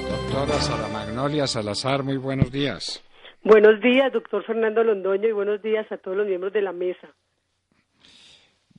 Doctora Sara Magnolia Salazar, muy buenos días. Buenos días, doctor Fernando Londoño, y buenos días a todos los miembros de la mesa.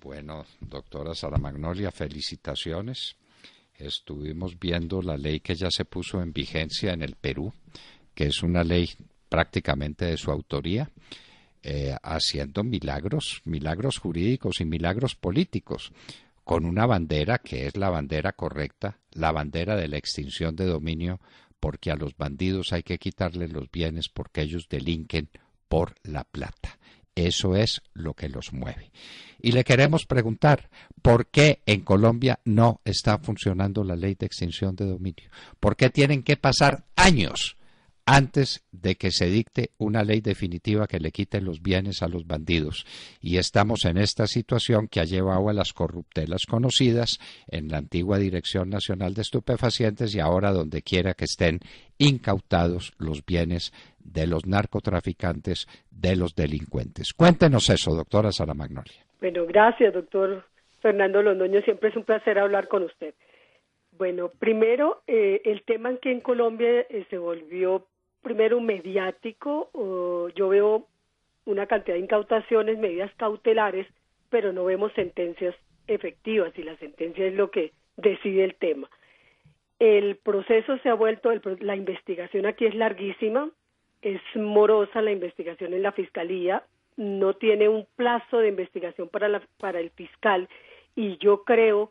Bueno, doctora Sara Magnolia, felicitaciones. Estuvimos viendo la ley que ya se puso en vigencia en el Perú, que es una ley prácticamente de su autoría, haciendo milagros jurídicos y milagros políticos, con una bandera que es la bandera correcta, la bandera de la extinción de dominio, porque a los bandidos hay que quitarles los bienes porque ellos delinquen por la plata. Eso es lo que los mueve. Y le queremos preguntar, ¿por qué en Colombia no está funcionando la ley de extinción de dominio? ¿Por qué tienen que pasar años antes de que se dicte una ley definitiva que le quite los bienes a los bandidos? Y estamos en esta situación que ha llevado a las corruptelas conocidas en la antigua Dirección Nacional de Estupefacientes y ahora donde quiera que estén incautados los bienes de los narcotraficantes, de los delincuentes. Cuéntenos eso, doctora Sara Magnolia. Bueno, gracias, doctor Fernando Londoño. Siempre es un placer hablar con usted. Bueno, primero, el tema en que en Colombia se volvió primero mediático. Yo veo una cantidad de incautaciones, medidas cautelares, pero no vemos sentencias efectivas, y la sentencia es lo que decide el tema. El proceso se ha vuelto, la investigación aquí es larguísima, es morosa la investigación en la Fiscalía, no tiene un plazo de investigación para el fiscal, y yo creo,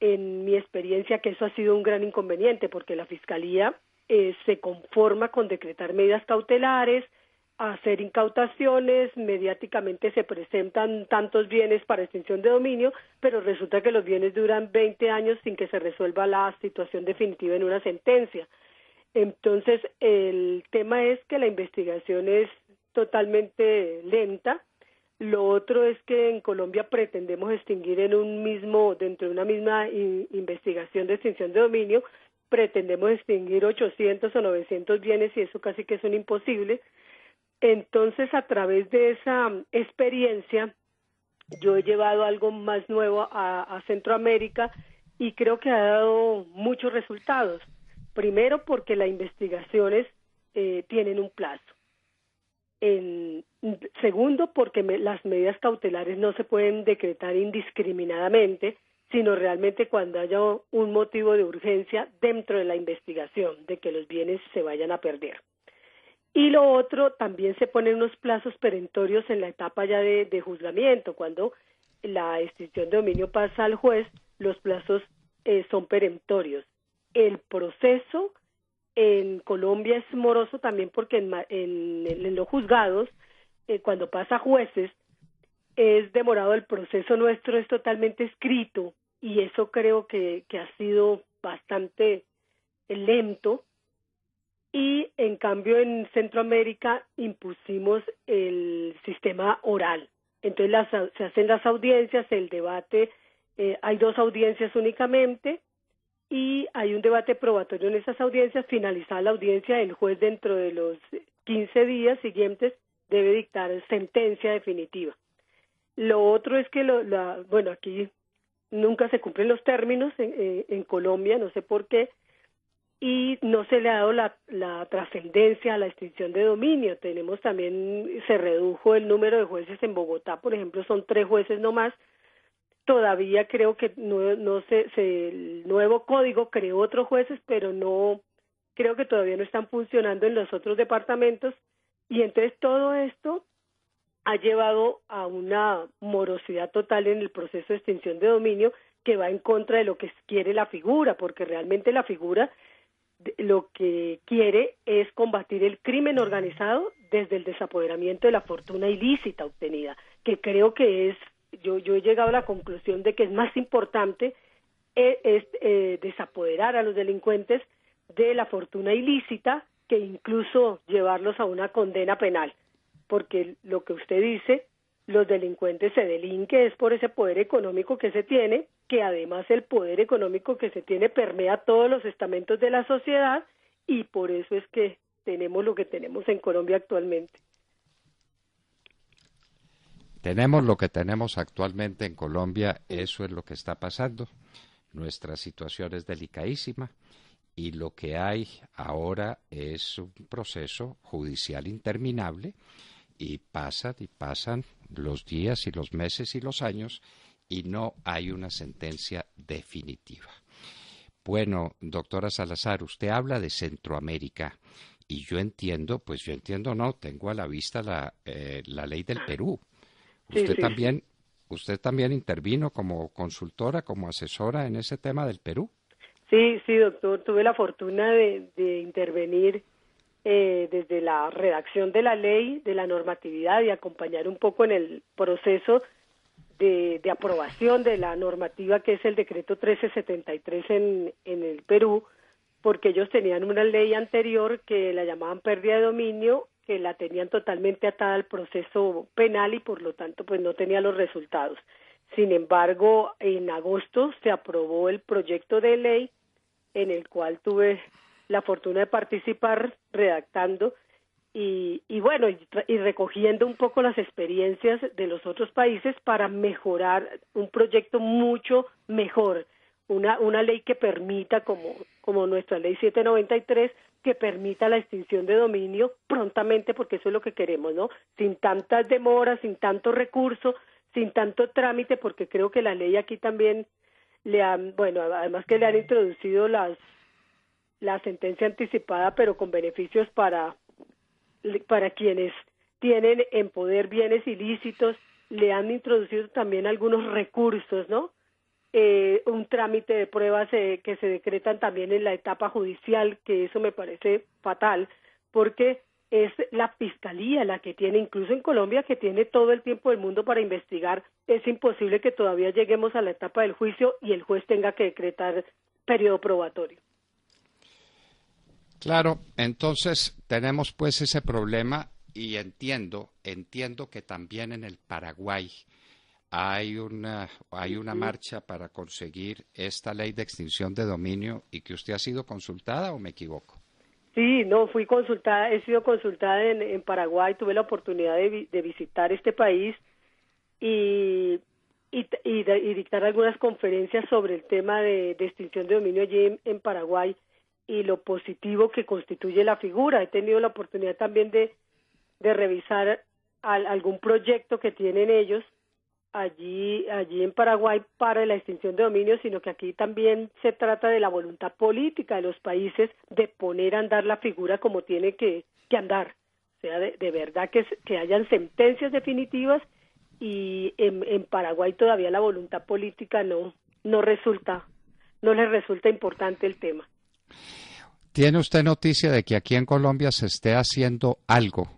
en mi experiencia, que eso ha sido un gran inconveniente, porque la Fiscalía se conforma con decretar medidas cautelares, hacer incautaciones, mediáticamente se presentan tantos bienes para extinción de dominio, pero resulta que los bienes duran 20 años sin que se resuelva la situación definitiva en una sentencia. Entonces, el tema es que la investigación es totalmente lenta. Lo otro es que en Colombia pretendemos extinguir dentro de una misma investigación de extinción de dominio, pretendemos extinguir 800 o 900 bienes, y eso casi que es un imposible. Entonces, a través de esa experiencia, yo he llevado algo más nuevo a Centroamérica, y creo que ha dado muchos resultados. Primero, porque las investigaciones tienen un plazo. Segundo, porque las medidas cautelares no se pueden decretar indiscriminadamente, sino realmente cuando haya un motivo de urgencia dentro de la investigación, de que los bienes se vayan a perder. Y lo otro, también se ponen unos plazos perentorios en la etapa ya de juzgamiento. Cuando la extinción de dominio pasa al juez, los plazos son perentorios. El proceso en Colombia es moroso también porque en los juzgados, cuando pasa a jueces, es demorado. El proceso nuestro es totalmente escrito, y eso creo que ha sido bastante lento. Y en cambio en Centroamérica impusimos el sistema oral. Entonces se hacen las audiencias, el debate, hay 2 audiencias únicamente, y hay un debate probatorio en esas audiencias. Finalizada la audiencia, el juez dentro de los 15 días siguientes debe dictar sentencia definitiva. Lo otro es que aquí nunca se cumplen los términos en Colombia, no sé por qué, y no se le ha dado la trascendencia a la extinción de dominio. Se redujo el número de jueces en Bogotá, por ejemplo, son 3 jueces nomás. Todavía creo que el nuevo código creó otros jueces, pero no, creo que todavía no están funcionando en los otros departamentos, y entonces todo esto ha llevado a una morosidad total en el proceso de extinción de dominio, que va en contra de lo que quiere la figura, porque realmente la figura lo que quiere es combatir el crimen organizado desde el desapoderamiento de la fortuna ilícita obtenida, que creo que yo he llegado a la conclusión de que es más importante desapoderar a los delincuentes de la fortuna ilícita que incluso llevarlos a una condena penal, porque lo que usted dice, los delincuentes se delinque es por ese poder económico que se tiene, que además el poder económico que se tiene permea todos los estamentos de la sociedad, y por eso es que tenemos lo que tenemos en Colombia actualmente. Tenemos lo que tenemos actualmente en Colombia, eso es lo que está pasando. Nuestra situación es delicadísima y lo que hay ahora es un proceso judicial interminable y pasan los días y los meses y los años y no hay una sentencia definitiva. Bueno, doctora Salazar, usted habla de Centroamérica y yo entiendo, no, tengo a la vista la ley del Perú. Sí, Usted sí, sí. también, usted también intervino como consultora, como asesora en ese tema del Perú. Sí, sí, doctor, tuve la fortuna de intervenir desde la redacción de la ley, de la normatividad y acompañar un poco en el proceso de aprobación de la normativa que es el decreto 1373 en el Perú, porque ellos tenían una ley anterior que la llamaban pérdida de dominio, que la tenían totalmente atada al proceso penal y por lo tanto pues no tenía los resultados. Sin embargo, en agosto se aprobó el proyecto de ley en el cual tuve la fortuna de participar redactando y bueno, y recogiendo un poco las experiencias de los otros países para mejorar un proyecto mucho mejor, una ley que permita, como nuestra ley 793, que permita la extinción de dominio prontamente, porque eso es lo que queremos, ¿no? Sin tantas demoras, sin tanto recurso, sin tanto trámite, porque creo que la ley aquí también bueno, además que le han introducido la sentencia anticipada, pero con beneficios para quienes tienen en poder bienes ilícitos, le han introducido también algunos recursos, ¿no? Un trámite de pruebas que se decretan también en la etapa judicial, que eso me parece fatal, porque es la fiscalía la que tiene, incluso en Colombia, que tiene todo el tiempo del mundo para investigar. Es imposible que todavía lleguemos a la etapa del juicio y el juez tenga que decretar periodo probatorio. Claro, entonces tenemos pues ese problema y entiendo que también en el Paraguay hay una marcha para conseguir esta ley de extinción de dominio y que usted ha sido consultada o me equivoco. Sí, no, fui consultada, he sido consultada en Paraguay, tuve la oportunidad de visitar este país y, y dictar algunas conferencias sobre el tema de extinción de dominio allí en Paraguay y lo positivo que constituye la figura. He tenido la oportunidad también de revisar algún proyecto que tienen ellos allí en Paraguay para la extinción de dominio, sino que aquí también se trata de la voluntad política de los países de poner a andar la figura como tiene que andar. O sea, de verdad que hayan sentencias definitivas y en Paraguay todavía la voluntad política no les resulta importante el tema. ¿Tiene usted noticia de que aquí en Colombia se esté haciendo algo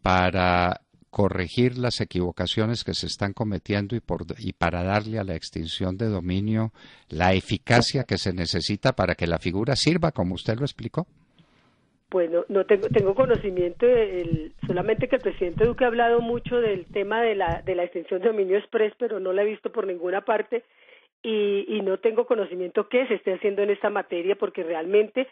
para corregir las equivocaciones que se están cometiendo y para darle a la extinción de dominio la eficacia que se necesita para que la figura sirva, como usted lo explicó? Pues no tengo conocimiento solamente que el presidente Duque ha hablado mucho del tema de la extinción de dominio express, pero no la he visto por ninguna parte y no tengo conocimiento qué se esté haciendo en esta materia, porque realmente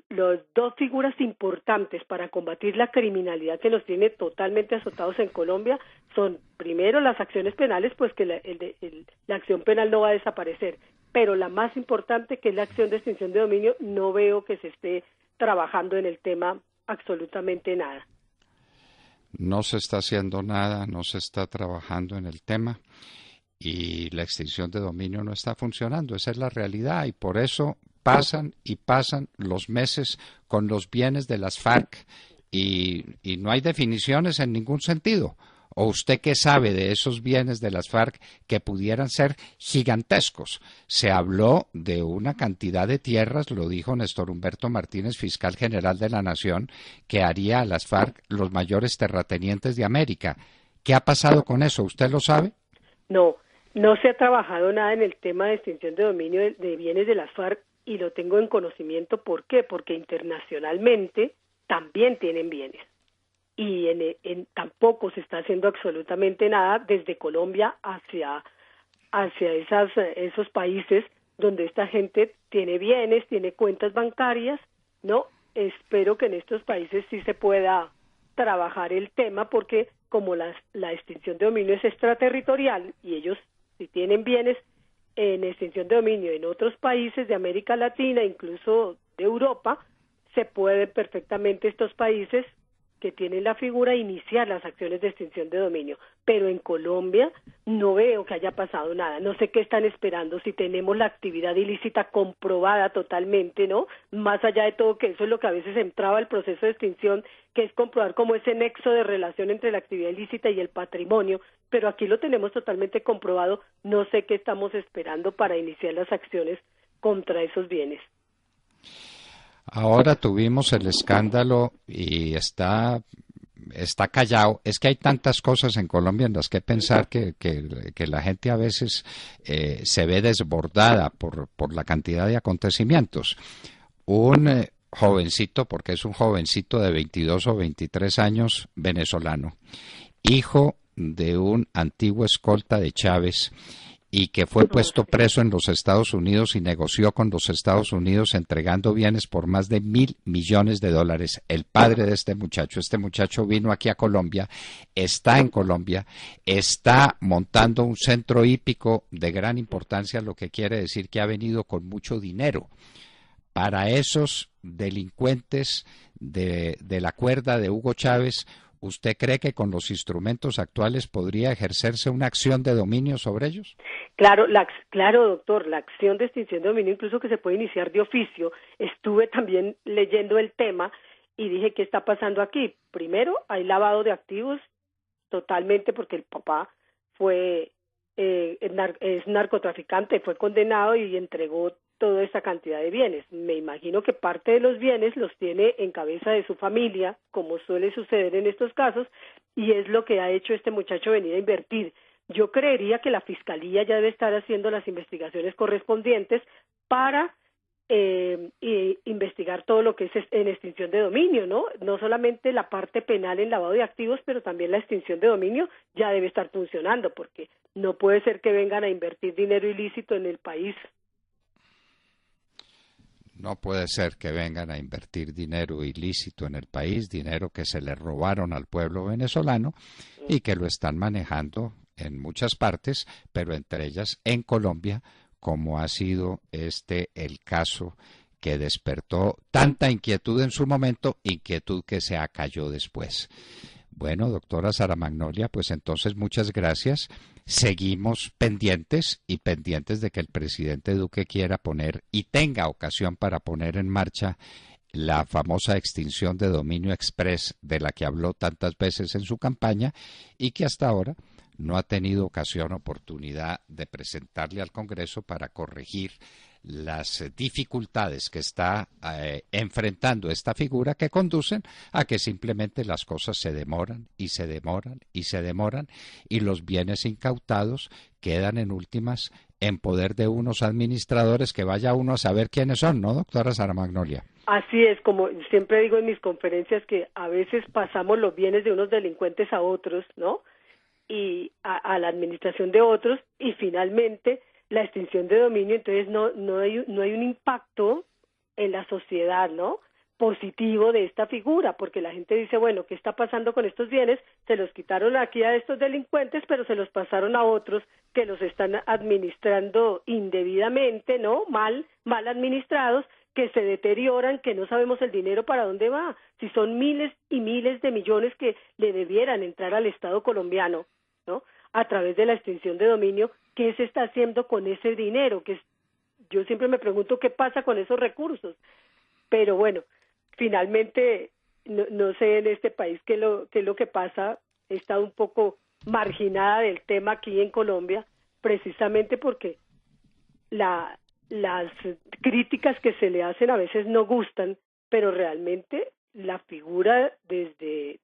las dos figuras importantes para combatir la criminalidad que nos tiene totalmente azotados en Colombia son, primero, las acciones penales, pues que la acción penal no va a desaparecer, pero la más importante, que es la acción de extinción de dominio, no veo que se esté trabajando en el tema absolutamente nada. No se está haciendo nada, no se está trabajando en el tema y la extinción de dominio no está funcionando, esa es la realidad y por eso pasan y pasan los meses con los bienes de las FARC y no hay definiciones en ningún sentido. ¿O usted qué sabe de esos bienes de las FARC que pudieran ser gigantescos? Se habló de una cantidad de tierras, lo dijo Néstor Humberto Martínez, fiscal general de la Nación, que haría a las FARC los mayores terratenientes de América. ¿Qué ha pasado con eso? ¿Usted lo sabe? No se ha trabajado nada en el tema de extinción de dominio de bienes de las FARC y lo tengo en conocimiento. ¿Por qué? Porque internacionalmente también tienen bienes y tampoco se está haciendo absolutamente nada desde Colombia hacia esos países donde esta gente tiene bienes, tiene cuentas bancarias, ¿no? Espero que en estos países sí se pueda trabajar el tema, porque como la extinción de dominio es extraterritorial y ellos si tienen bienes en extinción de dominio en otros países de América Latina, incluso de Europa, se pueden perfectamente estos países que tienen la figura iniciar las acciones de extinción de dominio, pero en Colombia no veo que haya pasado nada, no sé qué están esperando, si tenemos la actividad ilícita comprobada totalmente, ¿no? Más allá de todo que eso es lo que a veces entraba el proceso de extinción, que es comprobar como ese nexo de relación entre la actividad ilícita y el patrimonio, pero aquí lo tenemos totalmente comprobado, no sé qué estamos esperando para iniciar las acciones contra esos bienes. Ahora tuvimos el escándalo y está callado. Es que hay tantas cosas en Colombia en las que pensar que la gente a veces se ve desbordada por la cantidad de acontecimientos. Un jovencito, porque es un jovencito de 22 o 23 años venezolano, hijo de un antiguo escolta de Chávez, y que fue puesto preso en los Estados Unidos y negoció con los Estados Unidos entregando bienes por más de $1.000 millones. El padre de este muchacho vino aquí a Colombia, está en Colombia, está montando un centro hípico de gran importancia, lo que quiere decir que ha venido con mucho dinero. Para esos delincuentes de la cuerda de Hugo Chávez, ¿usted cree que con los instrumentos actuales podría ejercerse una acción de dominio sobre ellos? Claro, doctor, la acción de extinción de dominio incluso que se puede iniciar de oficio. Estuve también leyendo el tema y dije, ¿qué está pasando aquí? Primero, hay lavado de activos totalmente porque el papá fue es narcotraficante, fue condenado y entregó toda esa cantidad de bienes. Me imagino que parte de los bienes los tiene en cabeza de su familia, como suele suceder en estos casos, y es lo que ha hecho este muchacho venir a invertir. Yo creería que la Fiscalía ya debe estar haciendo las investigaciones correspondientes para investigar todo lo que es en extinción de dominio, ¿no? No solamente la parte penal en lavado de activos, pero también la extinción de dominio ya debe estar funcionando, porque no puede ser que vengan a invertir dinero ilícito en el país. No puede ser que vengan a invertir dinero ilícito en el país, dinero que se le robaron al pueblo venezolano y que lo están manejando en muchas partes, pero entre ellas en Colombia, como ha sido el caso que despertó tanta inquietud en su momento, inquietud que se acalló después. Bueno, doctora Sara Magnolia, pues entonces muchas gracias. Seguimos pendientes y pendientes de que el presidente Duque quiera poner y tenga ocasión para poner en marcha la famosa extinción de dominio express de la que habló tantas veces en su campaña y que hasta ahora no ha tenido ocasión, oportunidad de presentarle al Congreso para corregir las dificultades que está enfrentando esta figura, que conducen a que simplemente las cosas se demoran y se demoran y se demoran y los bienes incautados quedan en últimas en poder de unos administradores que vaya uno a saber quiénes son, ¿no, doctora Sara Magnolia? Así es, como siempre digo en mis conferencias, que a veces pasamos los bienes de unos delincuentes a otros, ¿no? Y a la administración de otros, y finalmente la extinción de dominio, entonces no hay un impacto en la sociedad, ¿no?, positivo de esta figura, porque la gente dice, bueno, ¿qué está pasando con estos bienes? Se los quitaron aquí a estos delincuentes, pero se los pasaron a otros que los están administrando indebidamente, ¿no?, mal administrados, que se deterioran, que no sabemos el dinero para dónde va, si son miles y miles de millones que le debieran entrar al Estado colombiano, ¿no?, a través de la extinción de dominio. ¿Qué se está haciendo con ese dinero? Yo siempre me pregunto qué pasa con esos recursos, pero bueno, finalmente no sé en este país qué es lo que pasa. He estado un poco marginada del tema aquí en Colombia, precisamente porque las críticas que se le hacen a veces no gustan, pero realmente la figura desde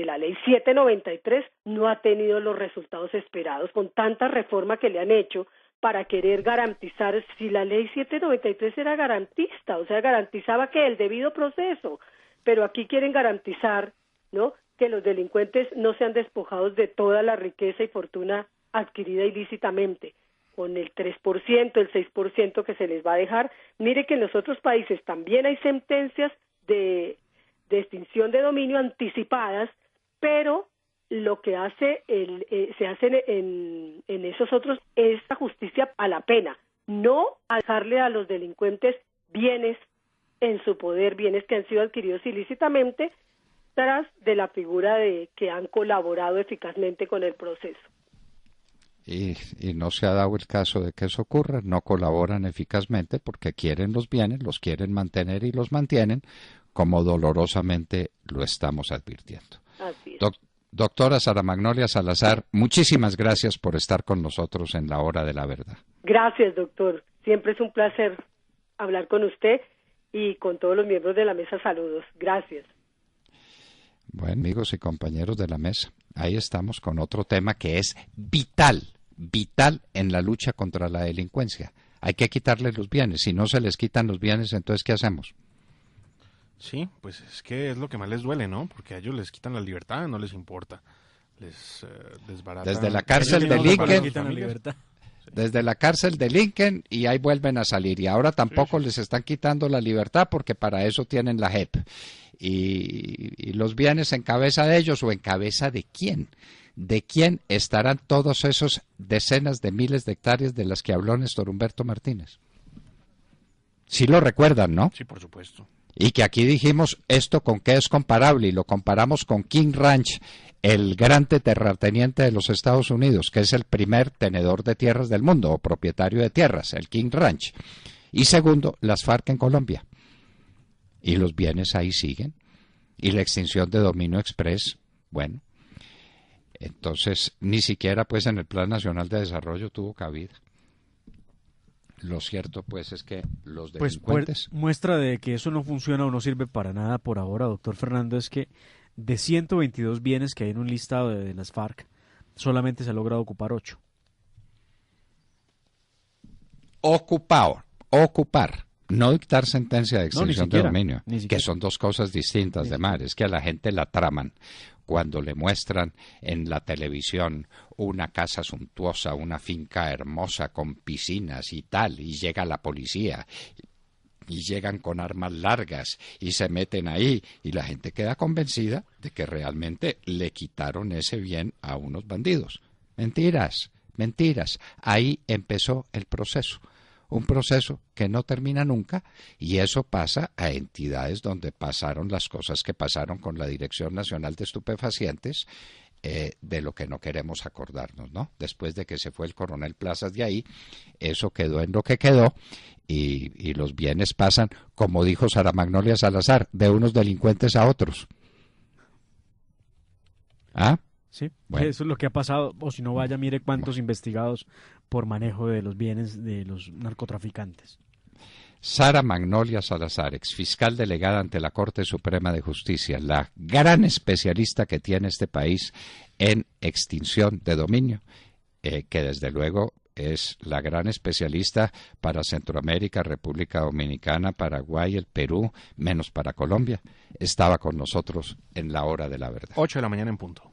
la ley 793 no ha tenido los resultados esperados, con tanta reforma que le han hecho para querer garantizar. Si la ley 793 era garantista, o sea, garantizaba que el debido proceso, pero aquí quieren garantizar, ¿no?, que los delincuentes no sean despojados de toda la riqueza y fortuna adquirida ilícitamente, con el 3%, el 6% que se les va a dejar. Mire que en los otros países también hay sentencias de de extinción de dominio anticipadas, pero lo que hace se hace en esos otros es la justicia a la pena, no a dejarle a los delincuentes bienes en su poder, bienes que han sido adquiridos ilícitamente, tras de la figura de que han colaborado eficazmente con el proceso. Y no se ha dado el caso de que eso ocurra, no colaboran eficazmente porque quieren los bienes, los quieren mantener y los mantienen, como dolorosamente lo estamos advirtiendo. Así es. Doctora Sara Magnolia Salazar, muchísimas gracias por estar con nosotros en la Hora de la Verdad. Gracias, doctor. Siempre es un placer hablar con usted y con todos los miembros de la mesa. Saludos. Gracias. Bueno, amigos y compañeros de la mesa, ahí estamos con otro tema que es vital en la lucha contra la delincuencia. Hay que quitarle los bienes. Si no se les quitan los bienes, entonces, ¿qué hacemos? Sí, pues es que es lo que más les duele, ¿no? Porque a ellos les quitan la libertad, no les importa. Les desbaratan. Desde la cárcel de Lincoln, desde la cárcel de Lincoln, y ahí vuelven a salir. Y ahora tampoco les están quitando la libertad porque para eso tienen la JEP. Y los bienes en cabeza de ellos, o en cabeza de quién. ¿De quién estarán todos esos decenas de miles de hectáreas de las que habló Néstor Humberto Martínez? Sí lo recuerdan, ¿no? Sí, por supuesto. Y que aquí dijimos esto con qué es comparable, y lo comparamos con King Ranch, el gran terrateniente de los Estados Unidos, que es el primer tenedor de tierras del mundo, o propietario de tierras, el King Ranch. Y segundo, las FARC en Colombia. Y los bienes ahí siguen. Y la extinción de dominio express, bueno. Entonces, ni siquiera pues en el Plan Nacional de Desarrollo tuvo cabida. Lo cierto pues es que los delincuentes... Pues muestra de que eso no funciona o no sirve para nada por ahora, doctor Fernando, es que de 122 bienes que hay en un listado de las FARC, solamente se ha logrado ocupar 8. Ocupar, no dictar sentencia de extinción de dominio, que son dos cosas distintas de mar. Es que a la gente la traman cuando le muestran en la televisión una casa suntuosa, una finca hermosa con piscinas y tal, y llega la policía y llegan con armas largas y se meten ahí, y la gente queda convencida de que realmente le quitaron ese bien a unos bandidos. Mentiras. Ahí empezó el proceso. Un proceso que no termina nunca, y eso pasa a entidades donde pasaron las cosas que pasaron con la Dirección Nacional de Estupefacientes, de lo que no queremos acordarnos, ¿no? Después de que se fue el coronel Plazas de ahí, eso quedó en lo que quedó, y los bienes pasan, como dijo Sara Magnolia Salazar, de unos delincuentes a otros. ¿Ah? Sí, bueno. Eso es lo que ha pasado, o si no vaya, mire cuántos investigados por manejo de los bienes de los narcotraficantes. Sara Magnolia Salazar, exfiscal delegada ante la Corte Suprema de Justicia, la gran especialista que tiene este país en extinción de dominio, que desde luego es la gran especialista para Centroamérica, República Dominicana, Paraguay, el Perú, menos para Colombia. Estaba con nosotros en la Hora de la Verdad. 8 de la mañana en punto.